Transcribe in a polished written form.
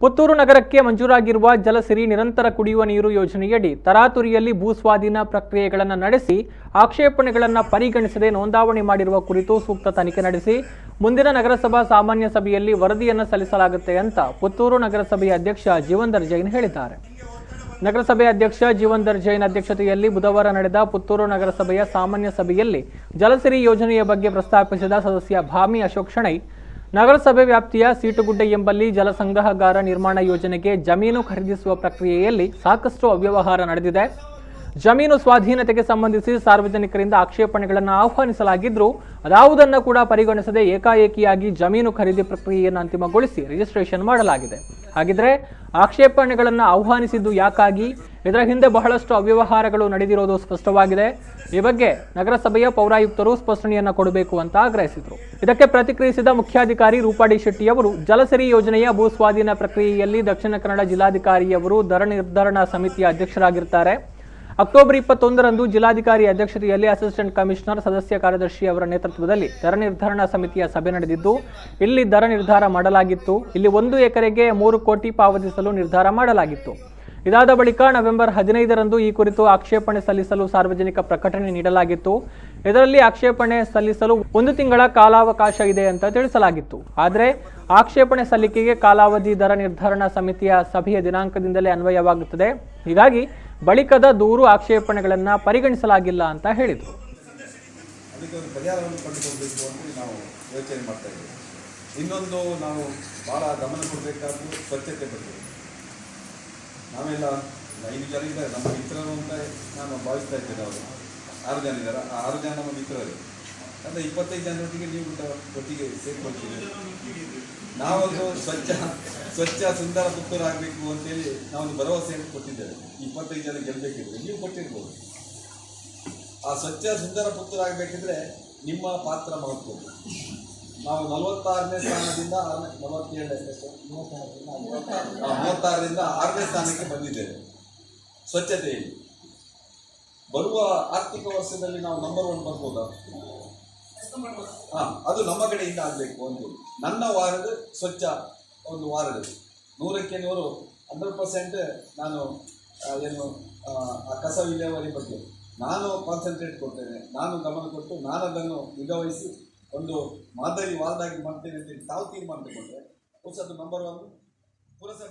ಪುತ್ತೂರು ನಗರಕ್ಕೆ ಮಂಜೂರಾಗಿರುವ ಜಲಸಿರಿ ನಿರಂತರ ಕುಡಿಯುವ ನೀರು ಯೋಜನೆಯಡಿ ತರಾತುರಿಯಲ್ಲಿ ಭೂಸ್ವಾಧೀನ ಪ್ರಕ್ರಿಯೆಗಳನ್ನು ನಡೆಸಿ ಆಕ್ಷೇಪಣೆಗಳನ್ನು ಪರಿಗಣಿಸದೆ ನೋಂದಾವಣಿ ಮಾಡಿರುವ ಕುರಿತು ಸೂಕ್ತ ತನಿಖೆ ನಡೆಸಿ ಮುಂದಿನ ನಗರಸಭಾ ಸಾಮಾನ್ಯ ಸಭೆಯಲ್ಲಿ ವರದಿಯನ್ನು ಸಲ್ಲಿಸಲಾಗುತ್ತೆ ಅಂತ ಪುತ್ತೂರು ನಗರಸಭೆಯ ಅಧ್ಯಕ್ಷ ಜೀವಂದರ್ ಜೈನ್ ಹೇಳಿದ್ದಾರೆ. ನಗರಸಭೆ ಅಧ್ಯಕ್ಷ ಜೀವಂದರ್ ಜೈನ್ ಅಧ್ಯಕ್ಷತೆಯಲ್ಲಿ ಬುಧವಾರ ನಡೆದ ಪುತ್ತೂರು ನಗರಸಭೆಯ ಸಾಮಾನ್ಯ ಸಭೆಯಲ್ಲಿ ಜಲಸಿರಿ ಯೋಜನೆಯ ಬಗ್ಗೆ ಪ್ರಸ್ತಾಪಿಸಿದ ಸದಸ್ಯ ಭಾಮಿ ಅಶೋಕ್ ಶೆಣೈ, ನಗರಸಭೆ ವ್ಯಾಪ್ತಿಯ ಸೀಟುಗುಡ್ಡೆ ಎಂಬಲ್ಲಿ ಜಲಸಂಗ್ರಹಗಾರ ನಿರ್ಮಾಣ ಯೋಜನೆಗೆ ಜಮೀನು ಖರೀದಿಸುವ ಪ್ರಕ್ರಿಯೆಯಲ್ಲಿ ಸಾಕಷ್ಟು ಅವ್ಯವಹಾರ ನಡೆದಿದೆ. ಜಮೀನು ಸ್ವಾಧೀನತೆಗೆ ಸಂಬಂಧಿಸಿ ಸಾರ್ವಜನಿಕರಿಂದ ಆಕ್ಷೇಪಣೆಗಳನ್ನು ಆಹ್ವಾನಿಸಲಾಗಿದ್ದರೂ ಅದಾವುದನ್ನು ಕೂಡ ಪರಿಗಣಿಸದೆ ಏಕಾಏಕಿಯಾಗಿ ಜಮೀನು ಖರೀದಿ ಪ್ರಕ್ರಿಯೆಯನ್ನು ಅಂತಿಮಗೊಳಿಸಿ ರಿಜಿಸ್ಟ್ರೇಷನ್ ಮಾಡಲಾಗಿದೆ. ಹಾಗಿದ್ರೆ ಆಕ್ಷೇಪಣೆಗಳನ್ನು ಆಹ್ವಾನಿಸಿದ್ದು ಯಾಕಾಗಿ? ಇದರ ಹಿಂದೆ ಬಹಳಷ್ಟು ಅವ್ಯವಹಾರಗಳು ನಡೆದಿರೋದು ಸ್ಪಷ್ಟವಾಗಿದೆ. ಈ ಬಗ್ಗೆ ನಗರಸಭೆಯ ಪೌರಾಯುಕ್ತರು ಸ್ಪಷ್ಟನೆಯನ್ನು ಕೊಡಬೇಕು ಅಂತ ಆಗ್ರಹಿಸಿದರು. ಇದಕ್ಕೆ ಪ್ರತಿಕ್ರಿಯಿಸಿದ ಮುಖ್ಯಾಧಿಕಾರಿ ರೂಪಾಡಿ ಶೆಟ್ಟಿ ಅವರು, ಜಲಸಿರಿ ಯೋಜನೆಯ ಭೂಸ್ವಾಧೀನ ಪ್ರಕ್ರಿಯೆಯಲ್ಲಿ ದಕ್ಷಿಣ ಕನ್ನಡ ಜಿಲ್ಲಾಧಿಕಾರಿಯವರು ದರ ನಿರ್ಧರಣಾ ಸಮಿತಿಯ ಅಧ್ಯಕ್ಷರಾಗಿರ್ತಾರೆ. ಅಕ್ಟೋಬರ್ 21ರಂದು ಜಿಲ್ಲಾಧಿಕಾರಿ ಅಧ್ಯಕ್ಷತೆಯಲ್ಲಿ ಅಸಿಸ್ಟೆಂಟ್ ಕಮಿಷನರ್ ಸದಸ್ಯ ಕಾರ್ಯದರ್ಶಿ ಅವರ ನೇತೃತ್ವದಲ್ಲಿ ದರ ನಿರ್ಧರಣಾ ಸಮಿತಿಯ ಸಭೆ ನಡೆದಿದ್ದು, ಇಲ್ಲಿ ದರ ನಿರ್ಧಾರ ಮಾಡಲಾಗಿತ್ತು. ಇಲ್ಲಿ 1 ಎಕರೆಗೆ 3 ಕೋಟಿ ಪಾವತಿಸಲು ನಿರ್ಧಾರ ಮಾಡಲಾಗಿತ್ತು. ಇದಾದ ಬಳಿಕ ನವೆಂಬರ್ 15ರಂದು ಈ ಕುರಿತು ಆಕ್ಷೇಪಣೆ ಸಲ್ಲಿಸಲು ಸಾರ್ವಜನಿಕ ಪ್ರಕಟಣೆ ನೀಡಲಾಗಿತ್ತು. ಇದರಲ್ಲಿ ಆಕ್ಷೇಪಣೆ ಸಲ್ಲಿಸಲು 1 ತಿಂಗಳ ಕಾಲಾವಕಾಶ ಇದೆ ಅಂತ ತಿಳಿಸಲಾಗಿತ್ತು. ಆದರೆ ಆಕ್ಷೇಪಣೆ ಸಲ್ಲಿಕೆಗೆ ಕಾಲಾವಧಿ ದರ ನಿರ್ಧರಣಾ ಸಮಿತಿಯ ಸಭೆಯ ದಿನಾಂಕದಿಂದಲೇ ಅನ್ವಯವಾಗುತ್ತದೆ. ಹೀಗಾಗಿ ಬಳಿಕದ ದೂರು ಆಕ್ಷೇಪಣೆಗಳನ್ನು ಪರಿಗಣಿಸಲಾಗಿಲ್ಲ ಅಂತ ಹೇಳಿದರು. ಅದಕ್ಕೆ ಒಂದು ಪರಿಹಾರವನ್ನು ಕಂಡುಕೊಳ್ಬೇಕು ಅಂತ ನಾವು ಯೋಚನೆ ಮಾಡ್ತಾ ಇದ್ದೀವಿ. ಇನ್ನೊಂದು ನಾವು ಭಾಳ ಗಮನ ಕೊಡಬೇಕಾದ್ದು ಸ್ವಚ್ಛತೆ ಬಗ್ಗೆ. ನಾವೆಲ್ಲ 5 ಜನ ಇದ್ದಾರೆ ನಮ್ಮ ಮಿತ್ರರು ಅಂತ ನಾನು ಭಾವಿಸ್ತಾ ಇದ್ದೇನೆ. ಅವರು 6 ಜನ ಇದ್ದಾರೆ. ಆ 6 ಜನ ನಮ್ಮ ಮಿತ್ರರು. ಅಂದರೆ 25 ಜನರೊಟ್ಟಿಗೆ ನೀವು ಒಟ್ಟಿಗೆ ಸೇರ್ಕೊಳ್ತೀವಿ. ನಾವೊಂದು ಸ್ವಚ್ಛ ಸುಂದರ ಪುತ್ತೂರು ಆಗಬೇಕು ಅಂತೇಳಿ ನಾವೊಂದು ಭರವಸೆಯನ್ನು ಕೊಟ್ಟಿದ್ದೇವೆ. 25 ಜನ ಗೆಲ್ಲಬೇಕಿದ್ರೆ ನೀವು ಕೊಟ್ಟಿರ್ಬೋದು. ಆ ಸ್ವಚ್ಛ ಸುಂದರ ಪುತ್ತೂರು ಆಗಬೇಕಿದ್ರೆ ನಿಮ್ಮ ಪಾತ್ರ ಮಹತ್ವ. ನಾವು 46ನೇ ಸ್ಥಾನದಿಂದ 36ರಿಂದ 6ನೇ ಸ್ಥಾನಕ್ಕೆ ಬಂದಿದ್ದೇವೆ ಸ್ವಚ್ಛತೆಯಲ್ಲಿ. ಬರುವ ಆರ್ಥಿಕ ವರ್ಷದಲ್ಲಿ ನಾವು ನಂಬರ್ 1 ಬರ್ಬೋದಾ? ಅದು ನಮ್ಮ ಕಡೆಯಿಂದ ಆಗಬೇಕು ಅಂತೇಳಿ ನನ್ನ ವಾರ್ಡ್ ಸ್ವಚ್ಛ ಒಂದು ವಾರ್ಡ್ 100ಕ್ಕೆ 100 100% ನಾನು ಆ ಕಸ ವಿಲೇವಾರಿ ಬಗ್ಗೆ ನಾನು ಕಾನ್ಸಂಟ್ರೇಟ್ ಕೊಡ್ತೇನೆ. ನಾನು ಗಮನ ಕೊಟ್ಟು ನಾನು ಅದನ್ನು ನಿಗಾವಹಿಸಿ ಒಂದು ಮಾದರಿ ವಾರ್ಡ್ ಆಗಿ ಮಾಡ್ತೇನೆ ಅಂತೇಳಿ ತಾವು ತೀರ್ಮಾನ ತಗೊಂಡ್ರೆ ಹೊಸದು ನಂಬರ್ 1 ಪುರಸಭೆ